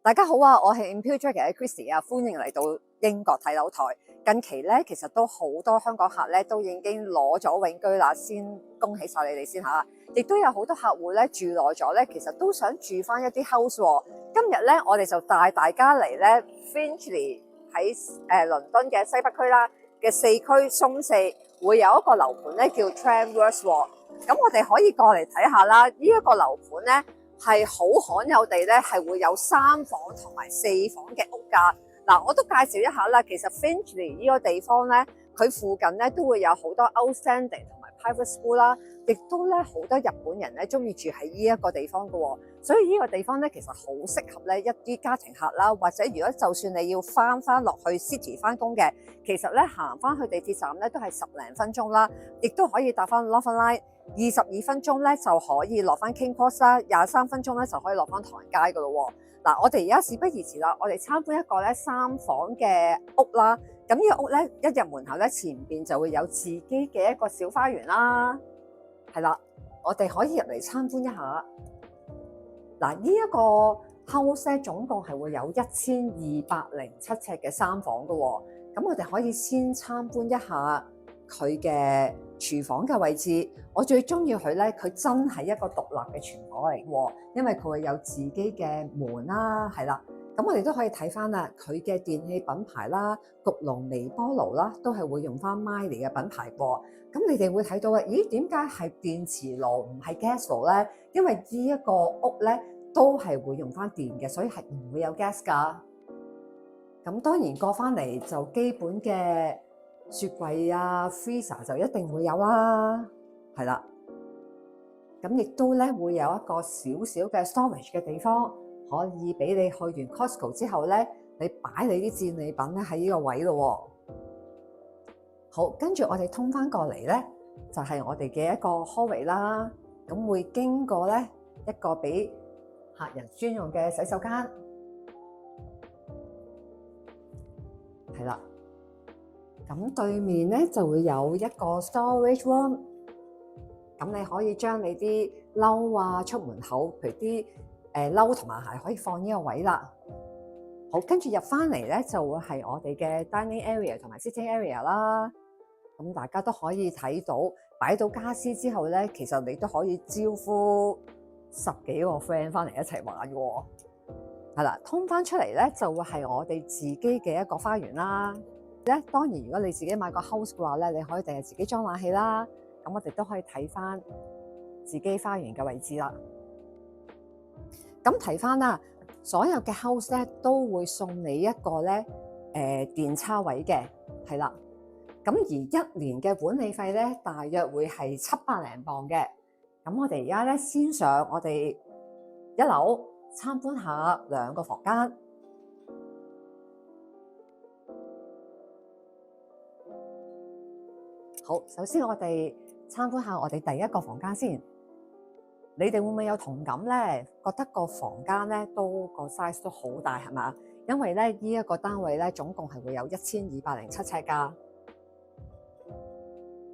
大家好啊，我係 Imperial Dragon 嘅 Christy 啊，歡迎嚟到英國睇樓台。近期咧，其實都好多香港客咧都已經攞咗永居啦，先恭喜晒你哋先嚇。亦都有好多客戶咧住耐咗咧，其實都想住翻一啲 house 喎。今日咧，我哋就帶大家嚟咧 Finchley 喺倫敦嘅西北區啦嘅4區松4會有一個樓盤咧叫 Tramworth 喎。咁我哋可以過嚟睇下啦。呢一個樓盤咧，係好罕有地咧，係會有3房同埋4房嘅屋㗎。嗱，我都介紹一下啦。其實 Finchley 呢個地方咧，佢附近咧都會有好多 outstanding 同埋 private school 啦，亦都咧好多日本人咧中意住喺呢一個地方嘅喎。所以呢個地方咧其實好適合咧一啲家庭客啦，或者如果就算你要翻落去 city 翻工嘅，其實咧行翻去地鐵站咧都係10零分鐘啦，亦都可以搭翻 Northern Line。22分鐘咧就可以落翻 King Cross 啦，23分鐘咧就可以落翻唐人街噶咯喎。嗱，我哋而家事不宜遲啦，我哋參觀一個咧3房嘅屋啦。咁呢個屋咧一入門口咧前邊就會有自己嘅一個小花園啦。係啦，我哋可以入嚟參觀一下。嗱，呢一個 house 咧總共係會有1207尺嘅3房噶喎。咁我哋可以先參觀一下佢嘅廚房嘅位置。我最中意佢咧，佢真係一個獨立嘅廚房嚟喎，因為佢會有自己嘅門啦，係啦。咁我哋都可以睇翻啦，佢嘅電器品牌啦、焗爐、微波爐啦，都係會用翻 Miele 嘅品牌喎。咁你哋會睇到啊，咦？點解係電磁爐唔係 gas 爐咧？因為呢一個屋咧都係會用翻電嘅，所以係唔會有 gas 㗎。咁當然過翻嚟就基本嘅雪櫃啊 freezer 就一定會有啦，係啦。咁亦都咧會有一個少少嘅 storage 嘅地方，可以俾你去完 Costco 之後咧，你擺你啲戰利品咧喺呢個位咯。好，跟住我哋通翻過嚟咧，就係我哋嘅一個 hallway 啦。咁會經過咧一個俾客人專用嘅洗手間，係啦。咁對面咧就會有一個 storage room， 咁你可以將你啲褸啊出門口，譬如啲褸同埋鞋可以放呢個位啦。好，跟住入翻嚟咧就會係我哋嘅 dining area 同埋 sitting area 啦。咁大家都可以睇到擺到家私之後咧，其實你都可以招呼10幾個 friend 翻嚟一齊玩喎。係啦，通翻出嚟咧就會係我哋自己嘅一個花園啦。咧當然，如果你自己買個 house 嘅話咧，你可以第日自己裝冷氣啦。咁我哋都可以睇翻自己花園嘅位置啦。咁提翻啦，所有嘅 house 咧都會送你一個咧電叉位嘅，係啦。咁而1年嘅管理費咧，大約會係700零磅嘅。咁我哋而家咧先上我哋1樓參觀下2個房間。好，首先我哋參觀下我哋第一個房間先。你哋會唔會有同感咧？覺得個房間咧都個 size 都好大係嘛？因為咧呢一個單位咧總共係會有1207尺㗎。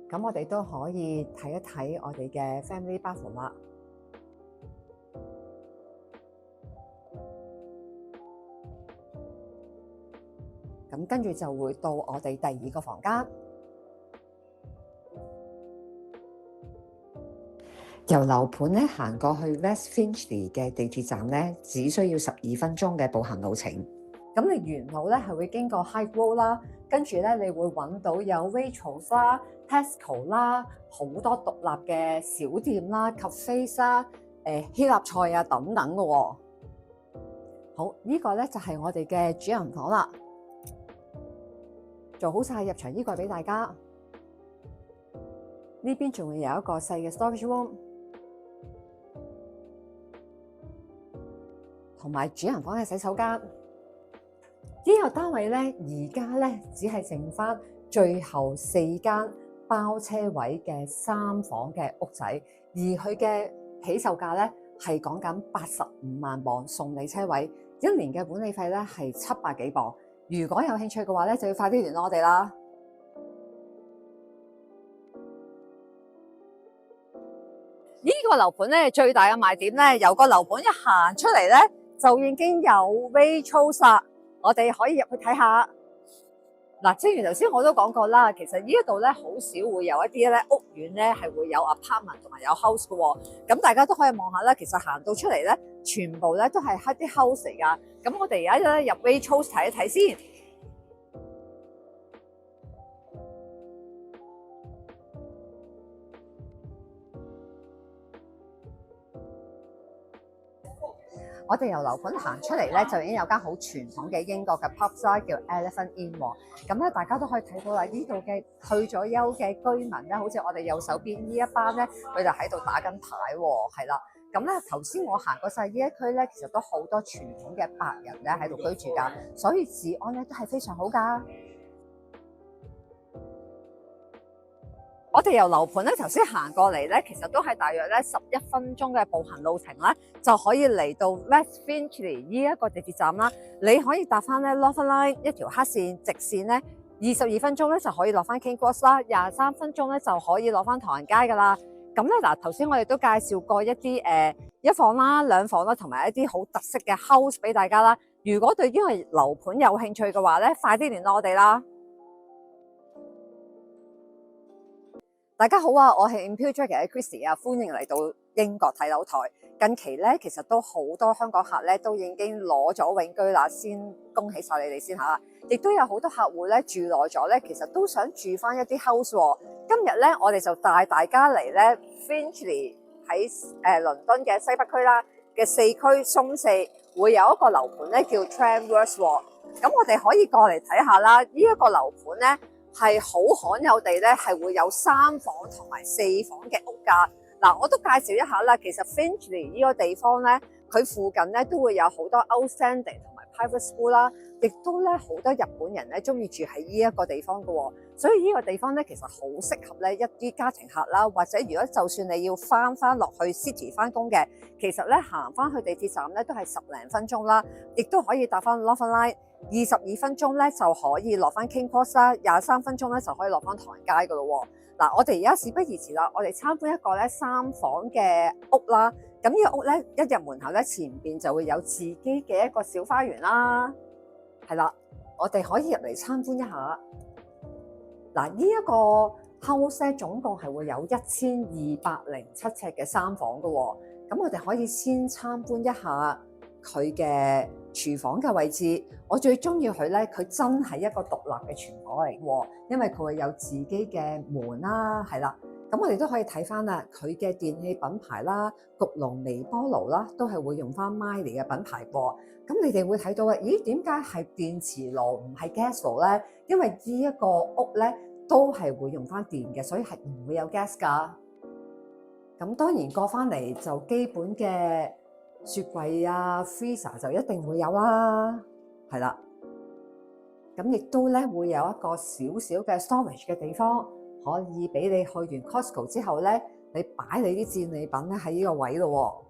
咁我哋都可以睇一睇我哋嘅 family bathroom 啦。咁跟住就會到我哋第2個房間。由樓盤咧行過去 West Finchley 嘅地鐵站咧，只需要12分鐘嘅步行路程。咁你沿路咧係會經過 High Road 啦，跟住咧你會揾到有 Waitrose 啦、Tesco 啦，好多獨立嘅小店啦、cafes 啦、希臘菜啊等等嘅喎。好，呢個咧就係我哋嘅主人房啦，做好晒入場衣櫃俾大家。呢邊仲會有一個細嘅 storage room。同埋主人房嘅洗手間。呢個單位咧，而家咧只係剩翻最後4間包車位嘅3房嘅屋仔，而佢嘅起售價咧係講緊85萬磅送你車位，1年嘅管理費咧係700幾磅。如果有興趣嘅話咧，就要快啲聯絡我哋啦。呢個樓盤咧最大嘅賣點咧，由個樓盤一行出嚟咧，就已經有 Waitrose 啦，我哋可以入去睇下。嗱，正如頭先我都講過啦，其實呢一度咧好少會有一啲咧屋苑咧係會有 apartment 同埋有 house 嘅喎，咁大家都可以望下啦。其實行到出嚟咧，全部咧都係啲 house 嚟噶。咁我哋而家咧入 Waitrose 睇一睇先。我哋由樓盤行出嚟咧，就已經有間好傳統嘅英國嘅 pub 啦，叫 Elephant Inn 喎。咁咧，大家都可以睇到啦，呢度嘅退咗休嘅居民咧，好似我哋右手邊呢一班咧，佢就喺度打緊牌喎，係啦。咁咧，頭先我行過晒呢一區咧，其實都好多傳統嘅白人咧喺度居住㗎，所以治安咧都係非常好㗎。我哋由樓盤咧頭先行過嚟咧，其實都係大約咧11分鐘嘅步行路程啦，就可以嚟到 West Finchley 呢一個地鐵站啦。你可以搭翻咧 Northern Line 一條黑線直線咧，22分鐘咧就可以落翻 King Cross 啦，23分鐘咧就可以落翻唐人街噶啦。咁咧嗱，頭先我哋都介紹過一啲一房啦、兩房啦，同埋一啲好特色嘅 house 俾大家啦。如果對呢個樓盤有興趣嘅話咧，快啲聯絡我哋啦！大家好啊，我係 Imperial 嘅 Christy 啊，歡迎嚟到英國睇樓台。近期咧，其實都好多香港客咧都已經攞咗永居啦，先恭喜晒你哋先嚇。亦都有好多客戶咧住耐咗咧，其實都想住翻一啲 house 喎。今日咧，我哋就帶大家嚟咧 Finchley 喺倫敦嘅西北區啦嘅4區松四，會有一個樓盤咧叫 Tramworth 喎。咁我哋可以過嚟睇下啦。呢一個樓盤咧，係好罕有地咧，係會有3房同埋4房嘅屋㗎。嗱，我都介紹一下啦。其實 Finchley 呢個地方咧，佢附近咧都會有好多 outstanding 同埋 private school 啦，亦都咧好多日本人咧中意住喺呢一個地方嘅喎。所以呢個地方咧其實好適合咧一啲家庭客啦，或者如果就算你要翻落去 city 翻工嘅，其實咧行翻去地鐵站咧都係10零分鐘啦，亦都可以搭翻 Northern Line。22分鐘咧就可以落翻 King Cross 啦，23分鐘咧就可以落翻唐人街噶咯喎。嗱，我哋而家事不宜遲啦，我哋參觀一個咧3房嘅屋啦。咁呢個屋咧一入門口咧，前邊就會有自己嘅一個小花園啦。係啦，我哋可以入嚟參觀一下。嗱，呢一個 house 咧總共係會有1207尺嘅3房噶喎。咁我哋可以先參觀一下佢嘅廚房嘅位置。我最中意佢咧，佢真係一個獨立嘅廚房嚟喎，因為佢會有自己嘅門啦，係啦。咁我哋都可以睇翻啦，佢嘅電器品牌啦、焗爐、微波爐啦，都係會用翻 Miele 嘅品牌喎。咁你哋會睇到啊，咦？點解係電磁爐唔係 gas 爐咧？因為呢一個屋咧都係會用翻電嘅，所以係唔會有 gas 㗎。咁當然過翻嚟就基本嘅雪櫃啊、freezer 就一定會有啦。係啦，咁亦都咧會有一個少少嘅 storage 嘅地方，可以俾你去完 Costco 之後咧，你擺你啲戰利品咧喺呢個位咯。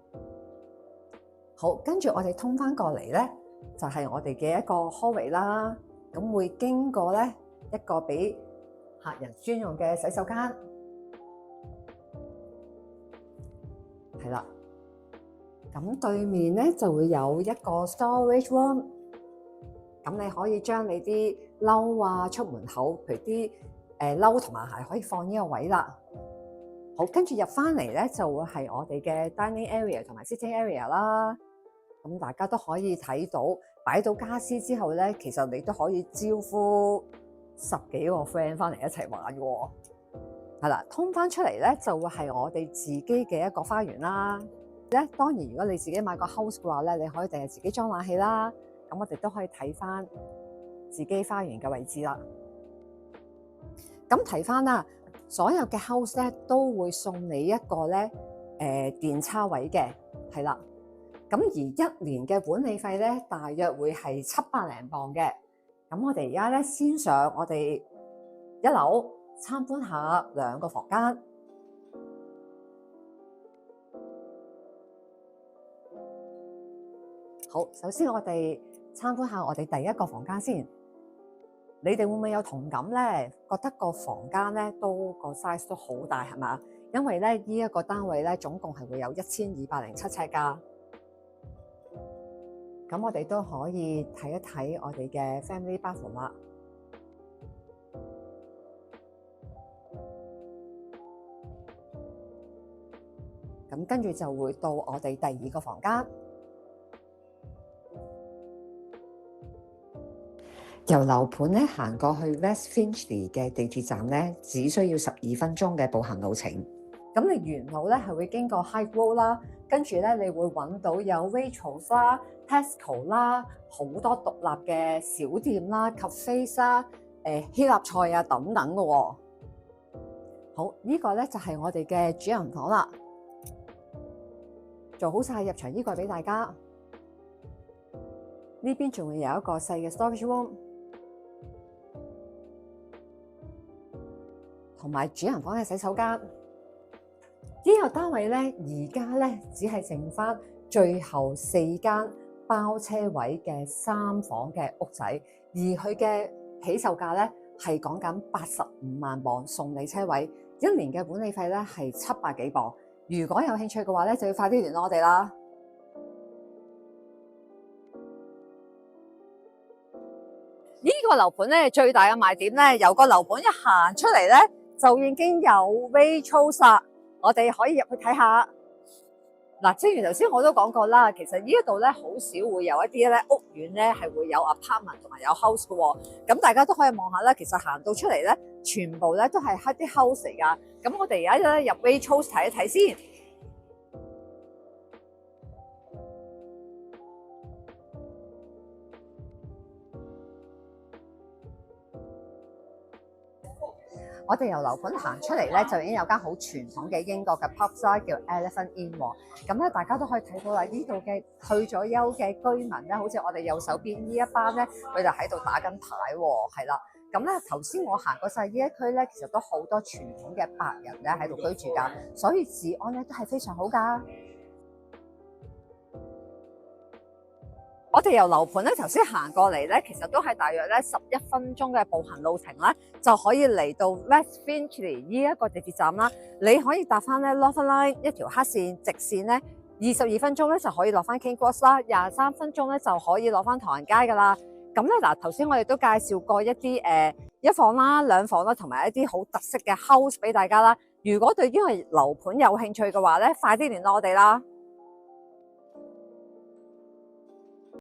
好，跟住我哋通翻過嚟咧，就係我哋嘅一個 hallway 啦。咁會經過咧一個俾客人專用嘅洗手間，係啦。咁對面咧就會有一個 storage room。咁你可以將你啲褸啊出門口，譬如啲褸同埋鞋可以放呢個位啦。好，跟住入翻嚟咧就會係我哋嘅 dining area 同埋 sitting area 啦。咁大家都可以睇到擺到家私之後咧，其實你都可以招呼10幾個 friend 翻嚟一齊玩喎。係啦，通翻出嚟咧就會係我哋自己嘅一個花園啦。咧當然如果你自己買個 house 嘅話咧，你可以第日自己裝冷氣啦。咁我哋都可以睇翻自己花園嘅位置啦。咁提翻啦，所有嘅 house 咧都會送你一個咧電叉位嘅，係啦。咁而1年嘅管理費咧，大約會係700零磅嘅。咁我哋而家咧先上我哋1樓參觀下2個房間。好，首先我哋參觀下我哋第一個房間先，你哋會唔會有同感咧？覺得個房間咧都個 size 都好大係嘛？因為咧呢一個單位咧總共係會有1207尺㗎。咁我哋都可以睇一睇我哋嘅 family bathroom 啦。咁跟住就會到我哋第二個房間。由樓盤咧行過去 West Finchley 嘅地鐵站咧，只需要12分鐘嘅步行路程。咁你沿路咧係會經過 High Road 啦，跟住咧你會揾到有 Waitrose 啦、Tesco 啦，好多獨立嘅小店啦、cafes 啦、希臘菜啊等等嘅喎。好，呢個咧就係我哋嘅主人房啦，做好晒入場衣櫃俾大家。呢邊仲會有一個細嘅 storage room。同埋主人房嘅洗手間，呢個單位咧，而家咧只係剩翻最後4間包車位嘅3房嘅屋仔，而佢嘅起售價咧係講緊85萬磅送你車位，1年嘅管理費咧係700幾磅。如果有興趣嘅話咧，就要快啲聯絡我哋啦。呢個樓盤咧最大嘅賣點咧，由個樓盤一行出嚟咧，就已經有 Waitrose 啦，我哋可以入去睇下。嗱，正如頭先我都講過啦，其實呢一度咧好少會有一啲咧屋苑咧係會有 apartment 同埋有 house 嘅喎。咁大家都可以望下咧，其實行到出嚟咧，全部咧都係黑啲 house 嚟㗎。咁我哋而家咧入 Waitrose 睇一睇先。我哋由樓盤行出嚟咧，就已經有間好傳統嘅英國嘅 pub 啦，叫 Elephant Inn 喎。咁咧，大家都可以睇到啦，呢度嘅退咗休嘅居民咧，好似我哋右手邊呢一班咧，佢就喺度打緊牌喎，係啦。咁咧，頭先我行過晒呢一區咧，其實都好多傳統嘅白人咧喺度居住㗎，所以治安咧都係非常好㗎。我哋由樓盤咧頭先行過嚟咧，其實都係大約咧11分鐘嘅步行路程咧，就可以嚟到 West Finchley 呢一個地鐵站啦。你可以搭翻咧 Northern Line 一條黑線直線咧，22分鐘咧就可以落翻 King Cross 啦，23分鐘咧就可以落翻唐人街㗎啦。咁咧嗱，頭先我哋都介紹過一啲一房啦、2房啦，同埋一啲好特色嘅 house 俾大家啦。如果對呢個樓盤有興趣嘅話咧，快啲聯絡我哋啦。